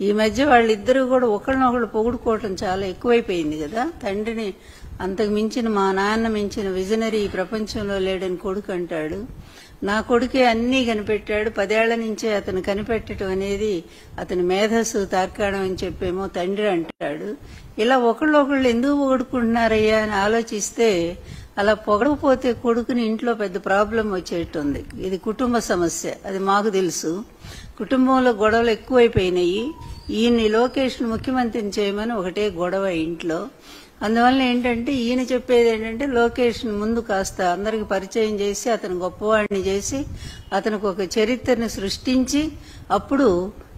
ఈ మధ్య వాళ్ళిద్దరూ కూడా ఒకరినొకరు పొగుడుకోవటం చాలా ఎక్కువైపోయింది కదా. తండ్రిని అంతకు మించిన, మా నాన్న మించిన విజనరీ ఈ ప్రపంచంలో లేడని కొడుకు అంటాడు. నా కొడుకే అన్నీ కనిపెట్టాడు, 10 ఏళ్ల నుంచే అతను కనిపెట్టడం అనేది అతని మేధస్సు తార్కాణం అని చెప్పేమో తండ్రి అంటాడు. ఇలా ఒకళ్ళు ఎందుకు పొగుడుకుంటున్నారయ్యా అని ఆలోచిస్తే, అలా పొగడకపోతే కొడుకుని ఇంట్లో పెద్ద ప్రాబ్లం వచ్చేటుంది. ఇది కుటుంబ సమస్య, అది మాకు తెలుసు. కుటుంబంలో గొడవలు ఎక్కువైపోయినాయి. ఈయన్ని లోకేష్ను ముఖ్యమంత్రిని చేయమని ఒకటే గొడవ ఇంట్లో. అందువల్ల ఏంటంటే ఈయన చెప్పేది ఏంటంటే లోకేష్ను ముందు కాస్త అందరికి పరిచయం చేసి అతను గొప్పవాడిని చేసి అతనికి ఒక చరిత్రను సృష్టించి అప్పుడు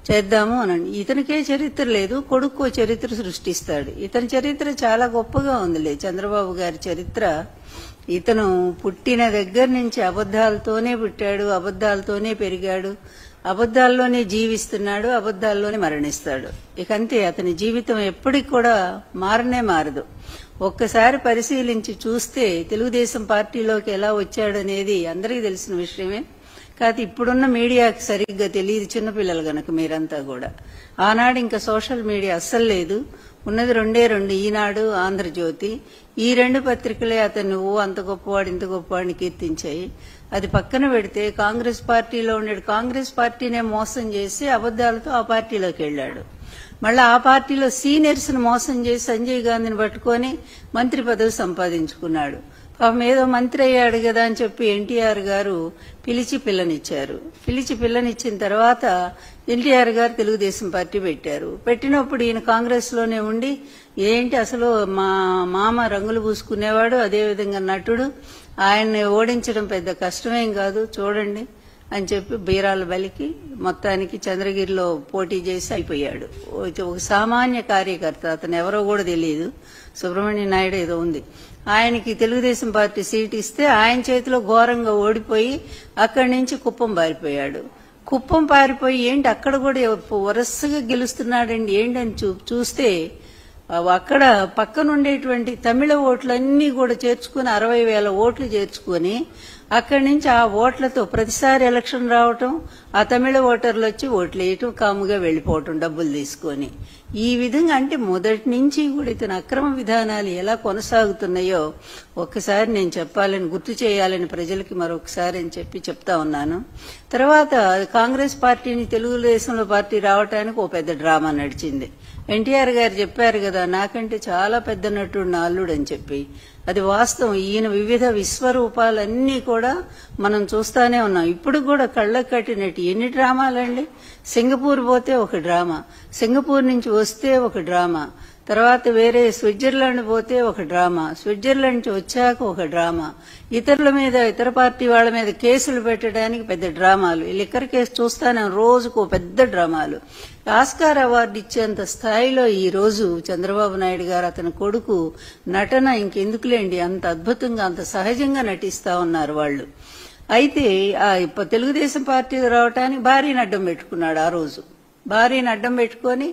చేద్దాము అనండి. ఇతనికే చరిత్ర లేదు, కొడుకు చరిత్ర సృష్టిస్తాడు. ఇతని చరిత్ర చాలా గొప్పగా ఉందిలే. చంద్రబాబు గారి చరిత్ర, ఇతను పుట్టిన దగ్గర నుంచి అబద్దాలతోనే పుట్టాడు, అబద్దాలతోనే పెరిగాడు, అబద్దాల్లోనే జీవిస్తున్నాడు, అబద్దాల్లోనే మరణిస్తాడు. ఇక అంతే, అతని జీవితం ఎప్పటికి కూడా మారనే మారదు. ఒక్కసారి పరిశీలించి చూస్తే తెలుగుదేశం పార్టీలోకి ఎలా వచ్చాడనేది అందరికీ తెలిసిన విషయమే. కాదు ఇప్పుడున్న మీడియాకి సరిగ్గా తెలియదు, చిన్నపిల్లలు గనక మీరంతా కూడా. ఆనాడు ఇంకా సోషల్ మీడియా అస్సలు లేదు, ఉన్నది రెండు, ఈనాడు, ఆంధ్రజ్యోతి. ఈ 2 పత్రికలే అతను అంత గొప్పవాడు ఇంత గొప్పవాడిని కీర్తించాయి. అది పక్కన పెడితే కాంగ్రెస్ పార్టీలో ఉన్నాడు, కాంగ్రెస్ పార్టీనే మోసం చేసి అబద్దాలతో ఆ పార్టీలోకి వెళ్లాడు. మళ్ళీ ఆ పార్టీలో సీనియర్స్ ను మోసం చేసి సంజయ్ గాంధీని పట్టుకొని మంత్రి పదవి సంపాదించుకున్నాడు. పాపం ఏదో మంత్రి అయ్యాడు కదా అని చెప్పి ఎన్టీఆర్ గారు పిలిచి పిల్లనిచ్చారు. పిలిచి పిల్లనిచ్చిన తర్వాత ఎన్టీఆర్ గారు తెలుగుదేశం పార్టీ పెట్టారు. పెట్టినప్పుడు ఈయన కాంగ్రెస్ లోనే ఉండి ఏంటి అసలు మా మామ రంగులు పూసుకునేవాడు, అదేవిధంగా నటుడు, ఆయన్ని ఓడించడం పెద్ద కష్టమేం కాదు చూడండి అని చెప్పి బీరాలు బలికి మొత్తానికి చంద్రగిరిలో పోటీ చేసి అయిపోయాడు. ఒక సామాన్య కార్యకర్త, అతను ఎవరో కూడా తెలియదు, సుబ్రహ్మణ్య నాయుడు ఏదో ఉంది. ఆయనకి తెలుగుదేశం పార్టీ సీట్ ఇస్తే ఆయన చేతిలో ఘోరంగా ఓడిపోయి అక్కడి నుంచి కుప్పం పారిపోయాడు. కుప్పం పారిపోయి ఏంటి అక్కడ కూడా వరుసగా గెలుస్తున్నాడండి ఏంటని చూస్తే అక్కడ పక్కనుండేటువంటి తమిళ ఓట్లన్నీ కూడా చేర్చుకుని 60,000 ఓట్లు చేర్చుకుని అక్కడి నుంచి ఆ ఓట్లతో ప్రతిసారి ఎలక్షన్ రావటం, ఆ తమిళ ఓటర్లు వచ్చి ఓట్లు వేయటం, కాముగా వెళ్లిపోవటం డబ్బులు తీసుకొని. ఈ విధంగా అంటే మొదటి నుంచి కూడా ఇతని అక్రమ విధానాలు ఎలా కొనసాగుతున్నాయో ఒక్కసారి నేను చెప్పాలని, గుర్తు చేయాలని ప్రజలకి మరొకసారి అని చెప్పి చెప్తా ఉన్నాను. తర్వాత కాంగ్రెస్ పార్టీని తెలుగుదేశంలో పార్టీ రావటానికి ఓ పెద్ద డ్రామా నడిచింది. ఎన్టీఆర్ గారు చెప్పారు కదా నాకంటే చాలా పెద్ద నటుడు నా అల్లుడు అని చెప్పి. అది వాస్తవం. ఈయన వివిధ విశ్వరూపాలన్నీ కూడా మనం చూస్తానే ఉన్నాం. ఇప్పుడు కూడా కళ్ళకు కట్టినట్టు ఎన్ని డ్రామాలండి. సింగపూర్ పోతే ఒక డ్రామా, సింగపూర్ నుంచి వస్తే ఒక డ్రామా, తర్వాత వేరే స్విట్జర్లాండ్ పోతే ఒక డ్రామా, స్విట్జర్లాండ్ నుంచి వచ్చాక ఒక డ్రామా, ఇతరుల మీద ఇతర పార్టీ వాళ్ళ మీద కేసులు పెట్టడానికి పెద్ద డ్రామాలు. ఈ లిక్కర్ కేసు చూస్తానే రోజుకు పెద్ద డ్రామాలు. ఆస్కార్ అవార్డు ఇచ్చేంత స్థాయిలో ఈ రోజు చంద్రబాబు నాయుడు గారు అతని కొడుకు నటన ఇంకెందుకులేండి, అంత అద్భుతంగా అంత సహజంగా నటిస్తా ఉన్నారు వాళ్ళు. అయితే తెలుగుదేశం పార్టీకి రావటానికి భార్యను అడ్డం పెట్టుకున్నాడు. ఆ రోజు భార్యను అడ్డం పెట్టుకొని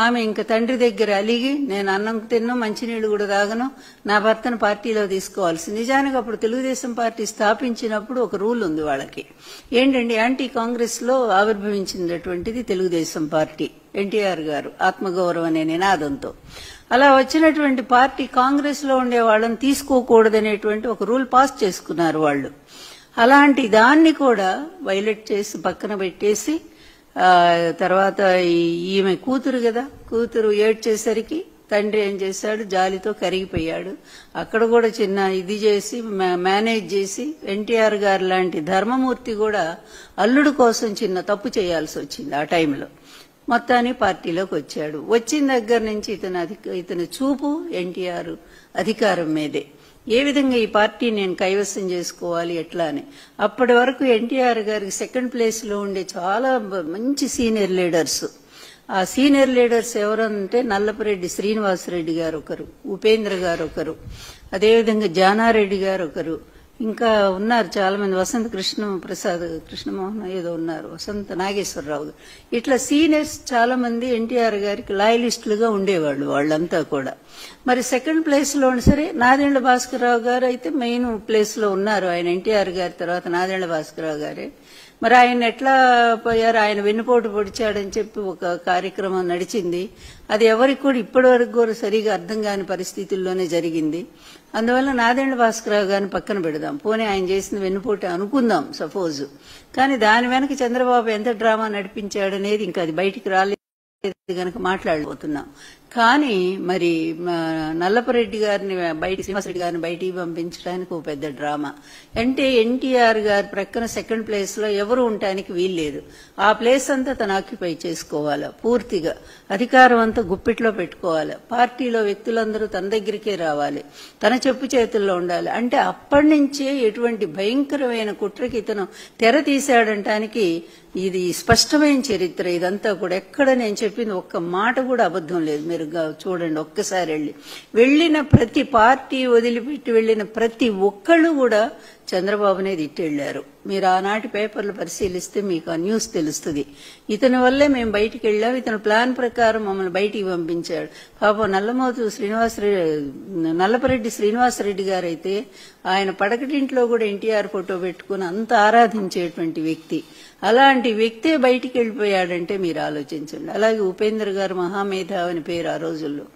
ఆమె ఇంక తండ్రి దగ్గర అలిగి నేను అన్నం తిన్ను మంచినీళ్లు కూడా తాగను, నా భర్తను పార్టీలో తీసుకోవాల్సి. నిజానికి అప్పుడు తెలుగుదేశం పార్టీ స్థాపించినప్పుడు ఒక రూల్ ఉంది వాళ్ళకి. ఏంటండి, యాంటీ కాంగ్రెస్ లో ఆవిర్భవించినటువంటిది తెలుగుదేశం పార్టీ, ఎన్టీఆర్ గారు ఆత్మగౌరవం అనే నినాదంతో. అలా వచ్చినటువంటి పార్టీ కాంగ్రెస్ లో ఉండే వాళ్ళని తీసుకోకూడదనేటువంటి ఒక రూల్ పాస్ చేసుకున్నారు వాళ్ళు. అలాంటి దాన్ని కూడా వైలేట్ చేసి పక్కన పెట్టేసి తర్వాత ఈమె కూతురు కదా, కూతురు ఏడ్చేసరికి తండ్రి ఏం చేశాడు, జాలితో కరిగిపోయాడు. అక్కడ కూడా చిన్న ఇది చేసి మేనేజ్ చేసి ఎన్టీఆర్ గారు లాంటి ధర్మమూర్తి కూడా అల్లుడు కోసం చిన్న తప్పు చేయాల్సి వచ్చింది ఆ టైంలో. మొత్తాన్ని పార్టీలోకి వచ్చాడు. వచ్చిన దగ్గర నుంచి ఇతని చూపు ఎన్టీఆర్ అధికారం మీదే. ఏ విధంగా ఈ పార్టీ నేను కైవసం చేసుకోవాలి ఎట్లా అని. అప్పటి వరకు ఎన్టీఆర్ గారికి సెకండ్ ప్లేస్ లో ఉండే చాలా మంచి సీనియర్ లీడర్స్. ఆ సీనియర్ లీడర్స్ ఎవరంటే నల్లపరెడ్డి శ్రీనివాసరెడ్డి గారు ఒకరు, ఉపేంద్ర గారు ఒకరు, అదేవిధంగా జానారెడ్డి గారు ఒకరు, ఇంకా ఉన్నారు చాలా మంది, వసంత కృష్ణమోహన్ ఏదో ఉన్నారు, వసంత నాగేశ్వరరావు. ఇట్లా సీనియర్స్ చాలా మంది ఎన్టీఆర్ గారికి లాయలిస్టులుగా ఉండేవాళ్ళు వాళ్ళంతా కూడా. మరి సెకండ్ ప్లేస్ లో సరే నాదెండ్ల భాస్కరరావు గారు అయితే మెయిన్ ప్లేస్ లో ఉన్నారు. ఆయన ఎన్టీఆర్ గారి తర్వాత నాదెండ్ల భాస్కరరావు గారే. మరి ఆయన ఎట్లా పోయారు, ఆయన వెన్నుపోటు పొడిచాడని చెప్పి ఒక కార్యక్రమం నడిచింది. అది ఎవరికి కూడా ఇప్పటి వరకు కూడా సరిగా అర్థం కాని పరిస్థితుల్లోనే జరిగింది. అందువల్ల నాదెండ్ల భాస్కరరావు గారిని పక్కన పెడదాం, పోనీ ఆయన చేసిన వెన్నుపోటు అనుకుందాం సపోజ్. కానీ దాని వెనక చంద్రబాబు ఎంత డ్రామా నడిపించాడనేది ఇంకా అది బయటికి రాలేదు గనక మాట్లాడబోతున్నాం. కానీ మరి నల్లపరెడ్డి గారిని శ్రీనివాసరెడ్డి గారిని బయటికి పంపించడానికి ఒక పెద్ద డ్రామా. అంటే ఎన్టీఆర్ గారి ప్రక్కన సెకండ్ ప్లేస్ లో ఎవరు ఉండటానికి వీల్లేదు. ఆ ప్లేస్ అంతా తను ఆక్యుపై చేసుకోవాలి, పూర్తిగా అధికారం అంతా గుప్పిట్లో పెట్టుకోవాలి, పార్టీలో వ్యక్తులందరూ తన దగ్గరికే రావాలి, తన చెప్పు చేతుల్లో ఉండాలి. అంటే అప్పటి నుంచే ఎటువంటి భయంకరమైన కుట్రకి ఇతను తెర తీశాడంటానికి ఇది స్పష్టమైన చరిత్ర. ఇదంతా కూడా ఎక్కడ నేను చెప్పింది ఒక్క మాట కూడా అబద్ధం లేదు. మీరు చూడండి ఒక్కసారి వెళ్ళిన ప్రతి పార్టీ వదిలిపెట్టి వెళ్ళిన ప్రతి ఒక్కళ్ళు కూడా చంద్రబాబునే తిట్టెళ్లారు. మీరు ఆనాటి పేపర్లు పరిశీలిస్తే మీకు ఆ న్యూస్ తెలుస్తుంది. ఇతని వల్లే మేము బయటికి వెళ్ళాం, ఇతని ప్లాన్ ప్రకారం మమ్మల్ని బయటికి పంపించాడు. పాపం నల్లపరెడ్డి శ్రీనివాసరెడ్డి గారైతే ఆయన పడకటింట్లో కూడా ఎన్టీఆర్ ఫోటో పెట్టుకుని అంత ఆరాధించేటువంటి వ్యక్తి. అలాంటి వ్యక్తే బయటికి వెళ్ళిపోయాడంటే మీరు ఆలోచించండి. అలాగే ఉపేంద్ర గారు మహామేధావి పేరు ఆ రోజుల్లో.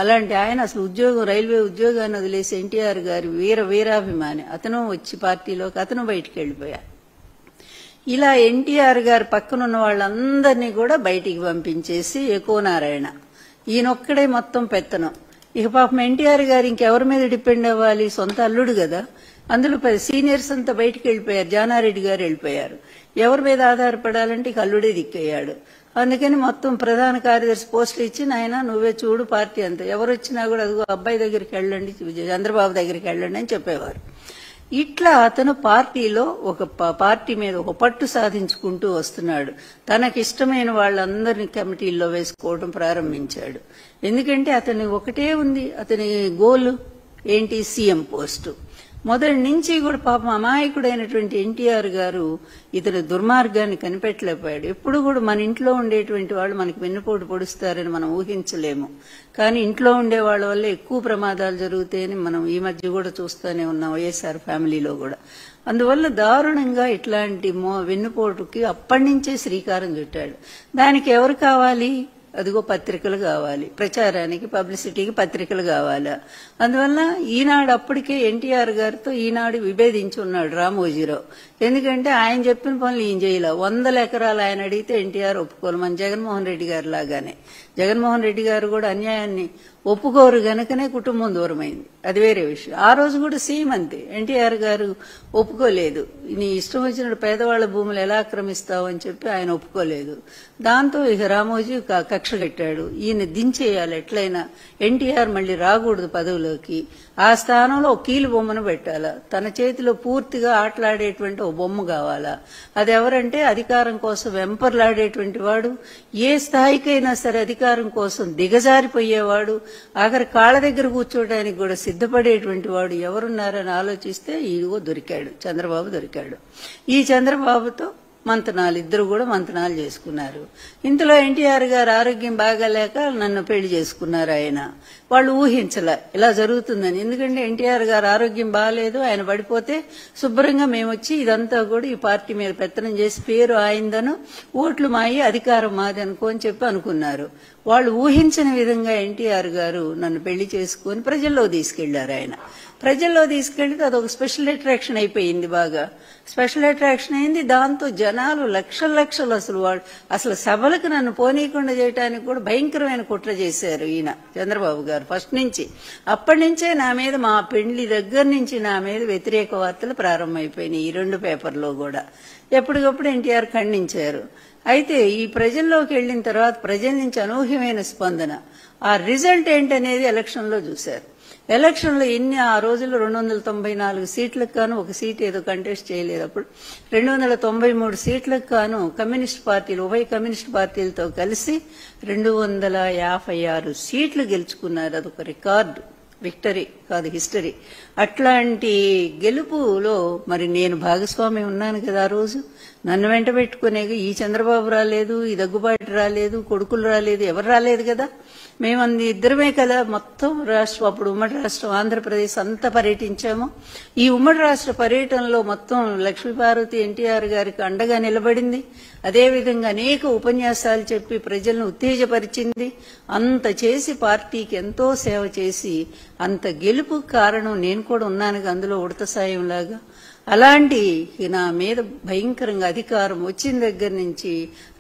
అలాంటి ఆయన అసలు రైల్వే ఉద్యోగాన్ని వదిలేసి ఎన్టీఆర్ గారి వీరాభిమాని, అతను వచ్చి పార్టీలోకి అతను బయటికి వెళ్ళిపోయాడు. ఇలా ఎన్టీఆర్ గారి పక్కనున్న వాళ్ళందరినీ కూడా బయటికి పంపించేసి ఎక్కువనారాయణ ఈయనొక్కడే మొత్తం పెత్తనం. ఇక పాపం ఎన్టీఆర్ గారు ఇంకెవరి మీద డిపెండ్ అవ్వాలి, సొంత అల్లుడు కదా. అందులో సీనియర్స్ అంతా బయటికి వెళ్ళిపోయారు, జానారెడ్డి గారు వెళ్ళిపోయారు. ఎవరి మీద ఆధారపడాలంటే ఇక అల్లుడే దిక్కయ్యాడు. అందుకని మొత్తం ప్రధాన కార్యదర్శి పోస్టులు ఇచ్చి నాయన నువ్వే చూడు పార్టీ అంతా, ఎవరు వచ్చినా కూడా అదిగో అబ్బాయి దగ్గరికి వెళ్ళండి, చంద్రబాబు దగ్గరికి వెళ్ళండి అని చెప్పేవారు. ఇట్లా అతను పార్టీలో పార్టీ మీద ఒక పట్టు సాధించుకుంటూ వస్తున్నాడు. తనకిష్టమైన వాళ్ళందరినీ కమిటీల్లో వేసుకోవడం ప్రారంభించాడు. ఎందుకంటే అతని ఒకటే ఉంది, అతని గోల్ ఏంటి, సీఎం పోస్టు. మొదటి నుంచి కూడా పాపం అమాయకుడైనటువంటి ఎన్టీఆర్ గారు ఇతని దుర్మార్గాన్ని కనిపెట్టలేకపోయాడు. ఎప్పుడు కూడా మన ఇంట్లో ఉండేటువంటి వాళ్ళు మనకి వెన్నుపోటు పొడుస్తారని మనం ఊహించలేము. కానీ ఇంట్లో ఉండే వాళ్ళ వల్ల ఎక్కువ ప్రమాదాలు జరుగుతాయని మనం ఈ మధ్య కూడా చూస్తూనే ఉన్నాం, వైఎస్ఆర్ ఫ్యామిలీలో కూడా. అందువల్ల దారుణంగా ఇట్లాంటి వెన్నుపోటుకి అప్పటి నుంచే శ్రీకారం చుట్టాడు. దానికి ఎవరు కావాలి, అదిగో పత్రికలు కావాలి, ప్రచారానికి పబ్లిసిటీకి పత్రికలు కావాలా. అందువల్ల ఈనాడు అప్పటికే ఎన్టీఆర్ గారితో ఈనాడు విభేదించి ఉన్నాడు రామోజీరావు. ఎందుకంటే ఆయన చెప్పిన పనులు ఈయన చేయలే. 100 ఎకరాలు ఆయన అడిగితే ఎన్టీఆర్ ఒప్పుకోరు. మన జగన్మోహన్ రెడ్డి గారు లాగానే జగన్మోహన్ రెడ్డి గారు కూడా అన్యాయాన్ని ఒప్పుకోరు గనుకనే కుటుంబం దూరమైంది, అది వేరే విషయం. ఆ రోజు కూడా సేమ్ అంతే, ఎన్టీఆర్ గారు ఒప్పుకోలేదు. నీ ఇష్టం వచ్చినట్టు పేదవాళ్ల భూములు ఎలా ఆక్రమిస్తావు అని చెప్పి ఆయన ఒప్పుకోలేదు. దాంతో ఇక రామోజీ కక్ష కట్టాడు, ఈయన దించేయాలి ఎట్లయినా, ఎన్టీఆర్ మళ్లీ రాకూడదు పదవిలోకి, ఆ స్థానంలో ఒక కీలు బొమ్మను పెట్టాలా, తన చేతిలో పూర్తిగా ఆటలాడేటువంటి ఒక బొమ్మ కావాలా. అది ఎవరంటే అధికారం కోసం వెంపర్లాడేటువంటి వాడు, ఏ స్థాయికైనా సరే అధికారం కోసం దిగజారిపోయేవాడు, ఆఖరి కాళ్ళ దగ్గర కూర్చోవడానికి కూడా సిద్ధపడేటువంటి వాడు ఎవరున్నారని ఆలోచిస్తే ఇదిగో దొరికాడు, చంద్రబాబు దొరికాడు. ఈ చంద్రబాబుతో మంతనాలు, ఇద్దరు కూడా మంతనాలు చేసుకున్నారు. ఇంతలో ఎన్టీఆర్ గారు ఆరోగ్యం బాగాలేక నన్ను పెళ్లి చేసుకున్నారు ఆయన. వాళ్ళు ఊహించలే ఇలా జరుగుతుందని. ఎందుకంటే ఎన్టీఆర్ గారు ఆరోగ్యం బాగాలేదు, ఆయన పడిపోతే శుభ్రంగా మేము వచ్చి ఇదంతా కూడా ఈ పార్టీ మీద పెత్తనం చేసి పేరు ఆయనదను, ఓట్లు మాయి, అధికారం మాది అనుకోని చెప్పి అనుకున్నారు. వాళ్ళు ఊహించని విధంగా ఎన్టీఆర్ గారు నన్ను పెళ్లి చేసుకుని ప్రజల్లో తీసుకెళ్లారు. ఆయన ప్రజల్లో తీసుకెళ్తే అదొక స్పెషల్ అట్రాక్షన్ అయిపోయింది, బాగా స్పెషల్ అట్రాక్షన్ అయింది. దాంతో జనాలు లక్షలు అసలు సభలకు నన్ను పోనీయకుండా చేయడానికి కూడా భయంకరమైన కుట్ర చేశారు ఈయన చంద్రబాబు గారు ఫస్ట్ నుంచి. అప్పటి నుంచే నా మీద, మా పెళ్లి దగ్గర నుంచి నా మీద వ్యతిరేక వార్తలు ప్రారంభమైపోయినాయి. ఈ 2 పేపర్లో కూడా ఎప్పటికప్పుడు ఎన్టీఆర్ ఖండించారు. అయితే ఈ ప్రజల్లోకి వెళ్లిన తర్వాత ప్రజల నుంచి అనూహ్యమైన స్పందన. ఆ రిజల్ట్ ఏంటనేది ఎలక్షన్లో చూశారు. ఎలక్షన్లో ఆ రోజుల్లో 294 సీట్లకు గాను ఒక సీట్ ఏదో కంటెస్ట్ చేయలేదు. అప్పుడు 293 సీట్లకు గాను కమ్యూనిస్ట్ పార్టీలు, ఉభయ కమ్యూనిస్ట్ పార్టీలతో కలిసి 256 సీట్లు గెలుచుకున్నారు. అదొక రికార్డు, విక్టరీ కాదు హిస్టరీ. అట్లాంటి గెలుపులో మరి నేను భాగస్వామి ఉన్నాను కదా ఆ రోజు. నన్ను వెంట పెట్టుకునే ఈ చంద్రబాబు రాలేదు, ఈ దగ్గుబాటి రాలేదు, కొడుకులు రాలేదు, ఎవరు రాలేదు కదా. మేమంది ఇద్దరమే కదా మొత్తం రాష్ట్రం, అప్పుడు ఉమ్మడి రాష్ట్రం ఆంధ్రప్రదేశ్ అంతా పర్యటించాము. ఈ ఉమ్మడి రాష్ట్ర పర్యటనలో మొత్తం లక్ష్మీపార్వతి ఎన్టీఆర్ గారికి అండగా నిలబడింది. అదేవిధంగా అనేక ఉపన్యాసాలు చెప్పి ప్రజలను ఉత్తేజపరిచింది. అంత చేసి పార్టీకి ఎంతో సేవ చేసి అంత గెలుపు కారణం నేను కూడా ఉన్నాను అందులో ఉడత సాయంలాగా. అలాంటి నా మీద భయంకరంగా అధికారం వచ్చిన దగ్గర నుంచి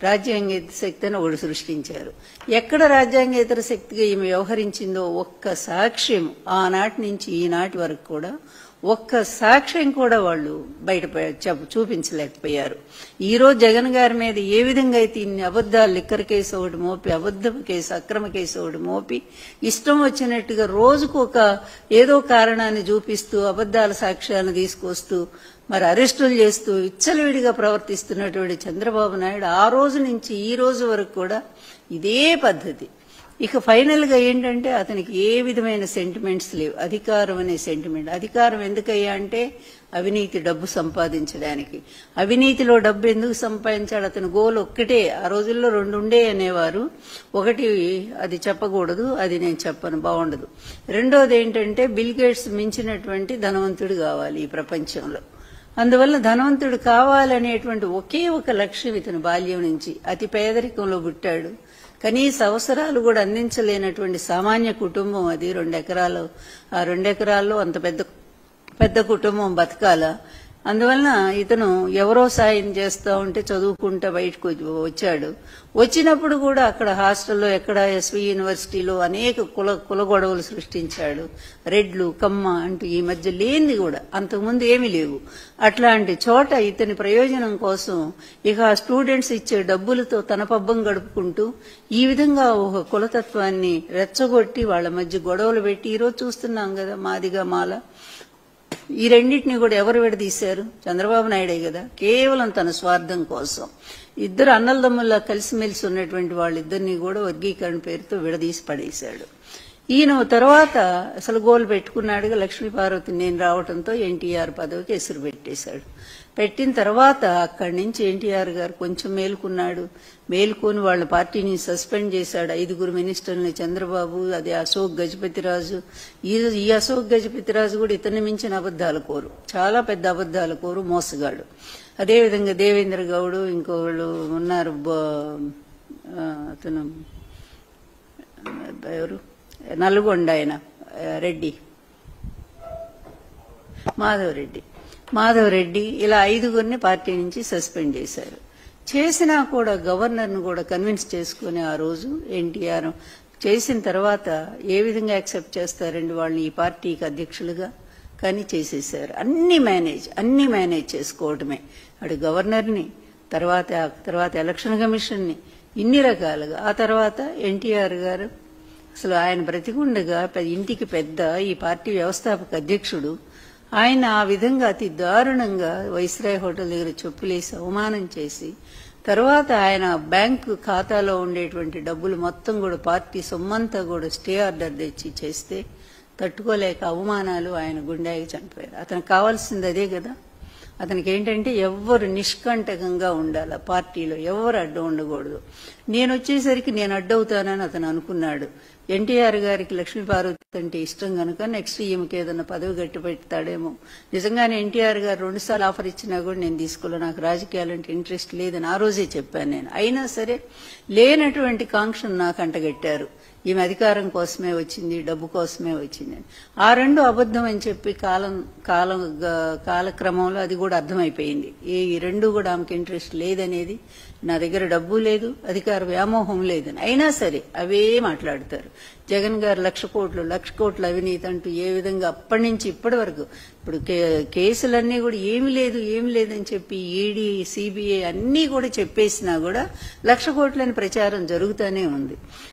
రాజ్యాంగేతర శక్తిని ఒకటి సృష్టించారు. ఎక్కడ రాజ్యాంగేతర శక్తిగా ఈమె వ్యవహరించిందో ఒక్క సాక్ష్యం ఆనాటి నుంచి ఈనాటి వరకు కూడా ఒక్క సాక్ష్యం కూడా వాళ్ళు బయట చూపించలేకపోయారు. ఈ రోజు జగన్ గారి మీద ఏ విధంగా అయితే ఇన్ని అబద్దాలు, లిక్కర్ కేసు ఒకటి మోపి, అబద్ధపు కేసు, అక్రమ కేసు ఒకటి మోపి ఇష్టం వచ్చినట్టుగా రోజుకు ఒక ఏదో కారణాన్ని చూపిస్తూ అబద్దాల సాక్ష్యాలను తీసుకొస్తూ మరి అరెస్టులు చేస్తూ విచ్చలవిడిగా ప్రవర్తిస్తున్నటువంటి చంద్రబాబు నాయుడు ఆ రోజు నుంచి ఈ రోజు వరకు కూడా ఇదే పద్ధతి. ఇక ఫైనల్ గా ఏంటంటే అతనికి ఏ విధమైన సెంటిమెంట్స్ లేవు. అధికారం అనే సెంటిమెంట్. అధికారం ఎందుకయ్యా అంటే అవినీతి, డబ్బు సంపాదించడానికి. అవినీతిలో డబ్బు ఎందుకు సంపాదించాడు? అతని గోల్ ఒక్కటే. ఆ రోజుల్లో రెండు ఉండే అనేవారు. ఒకటి అది చెప్పకూడదు, అది నేను చెప్పను, బాగుండదు. రెండోది ఏంటంటే బిల్ గేట్స్ మించినటువంటి ధనవంతుడు కావాలి ఈ ప్రపంచంలో. అందువల్ల ధనవంతుడు కావాలనేటువంటి ఒకే ఒక లక్ష్యం ఇతని బాల్యం నుంచి. అతి పేదరికంలో పుట్టాడు. కనీస అవసరాలు కూడా అందించలేనటువంటి సామాన్య కుటుంబం అది. 2 ఎకరాలు, ఆ 2 ఎకరాల్లో అంత పెద్ద కుటుంబం బతకాల. అందువలన ఇతను ఎవరో సాయం చేస్తా ఉంటే చదువుకుంటా బయటకు వచ్చాడు. వచ్చినప్పుడు కూడా అక్కడ హాస్టల్లో, ఎక్కడ ఎస్వి యూనివర్సిటీలో అనేక కుల గొడవలు సృష్టించాడు. రెడ్లు, కమ్మ అంటూ ఈ మధ్య లేనిది కూడా అంతకుముందు ఏమీ లేవు. అట్లాంటి చోట ఇతని ప్రయోజనం కోసం ఇక స్టూడెంట్స్ ఇచ్చే డబ్బులతో తన పబ్బం గడుపుకుంటూ ఈ విధంగా ఒక కులతత్వాన్ని రెచ్చగొట్టి వాళ్ళ మధ్య గొడవలు పెట్టి ఈరోజు చూస్తున్నాం కదా మాదిగా మాల. ఈ రెండింటినీ కూడా ఎవరు విడదీశారు? చంద్రబాబు నాయుడే కదా. కేవలం తన స్వార్థం కోసం ఇద్దరు అన్నలదమ్ముల్లా కలిసిమెలిసి ఉన్నటువంటి వాళ్ళిద్దరినీ కూడా వర్గీకరణ పేరుతో విడదీసి పడేశాడు. ఈయన తర్వాత అసలు గోలు పెట్టుకున్నాడుగా లక్ష్మీపార్వతి నేను రావడంతో ఎన్టీఆర్ పదవికి ఎసురు పెట్టేశాడు. పెట్టిన తర్వాత అక్కడి నుంచి ఎన్టీఆర్ గారు కొంచెం మేలుకొని వాళ్ళ పార్టీని సస్పెండ్ చేశాడు. 5 మినిస్టర్ని చంద్రబాబు, అది అశోక్ గజపతిరాజు. ఈ అశోక్ గజపతిరాజు కూడా ఇతన్ని మించిన అబద్దాల కోరు, చాలా పెద్ద అబద్దాల కోరు, మోసగాడు. అదేవిధంగా దేవేంద్ర గౌడ్, ఇంకోళ్ళు ఉన్నారు, అతను ఎవరు, నల్గొండ ఆయన రెడ్డి, మాధవరెడ్డి, ఇలా 5 పార్టీ నుంచి సస్పెండ్ చేశారు. చేసినా కూడా గవర్నర్ను కూడా కన్విన్స్ చేసుకుని ఆ రోజు ఎన్టీఆర్ చేసిన తర్వాత ఏ విధంగా యాక్సెప్ట్ చేస్తారండి వాళ్ళని ఈ పార్టీకి అధ్యక్షులుగా? కానీ చేసేశారు. అన్ని మేనేజ్ చేసుకోవటమే. అటు గవర్నర్ని, తర్వాత ఎలక్షన్ కమిషన్ని, ఇన్ని రకాలుగా. ఆ తర్వాత ఎన్టీఆర్ గారు అసలు ఆయన బ్రతికుండగా ఇంటికి పెద్ద, ఈ పార్టీ వ్యవస్థాపక అధ్యక్షుడు, ఆయన ఆ విధంగా అతి దారుణంగా వైస్రాయ్ హోటల్ దగ్గర చెప్పులేసి అవమానం చేసి తర్వాత ఆయన బ్యాంకు ఖాతాలో ఉండేటువంటి డబ్బులు మొత్తం కూడా పార్టీ సొమ్మంతా కూడా స్టే ఆర్డర్ తెచ్చి చేస్తే తట్టుకోలేక అవమానాలు ఆయన గుండెకి చనిపోయారు. అతనికి కావాల్సింది అదే కదా. అతనికి ఏంటంటే ఎవ్వరు నిష్కంటకంగా ఉండాలి, పార్టీలో ఎవరు అడ్డు ఉండకూడదు. నేను వచ్చేసరికి నేను అడ్డవుతానని అతను అనుకున్నాడు. ఎన్టీఆర్ గారికి లక్ష్మీపార్వతి అంటే ఇష్టం కనుక నెక్స్ట్ ఈమెకి ఏదన్నా పదవి గట్టి పెడతాడేమో. నిజంగానే ఎన్టీఆర్ గారు 2 సార్లు ఆఫర్ ఇచ్చినా కూడా నేను తీసుకోలే, నాకు రాజకీయాలంటే ఇంట్రెస్ట్ లేదని ఆ రోజే చెప్పాను నేను. అయినా సరే లేనటువంటి కాంక్షను నాకు అంటగట్టారు. ఈమె అధికారం కోసమే వచ్చింది, డబ్బు కోసమే వచ్చింది అని. ఆ 2 అబద్ధం అని చెప్పి కాలక్రమంలో అది కూడా అర్థమైపోయింది. ఈ 2 కూడా ఆమెకి ఇంట్రెస్ట్ లేదనేది, నా దగ్గర డబ్బు లేదు, అధికార వ్యామోహం లేదని. అయినా సరే అవే మాట్లాడతారు. జగన్ గారు 1,00,00,000 కోట్ల అవినీతి అంటూ ఏ విధంగా అప్పటి నుంచి ఇప్పటి వరకు ఇప్పుడు కేసులన్నీ కూడా ఏమి లేదని చెప్పి ఈడీ, సిబిఐ అన్నీ కూడా చెప్పేసినా కూడా 1,00,00,000 కోట్లని ప్రచారం జరుగుతూనే ఉంది.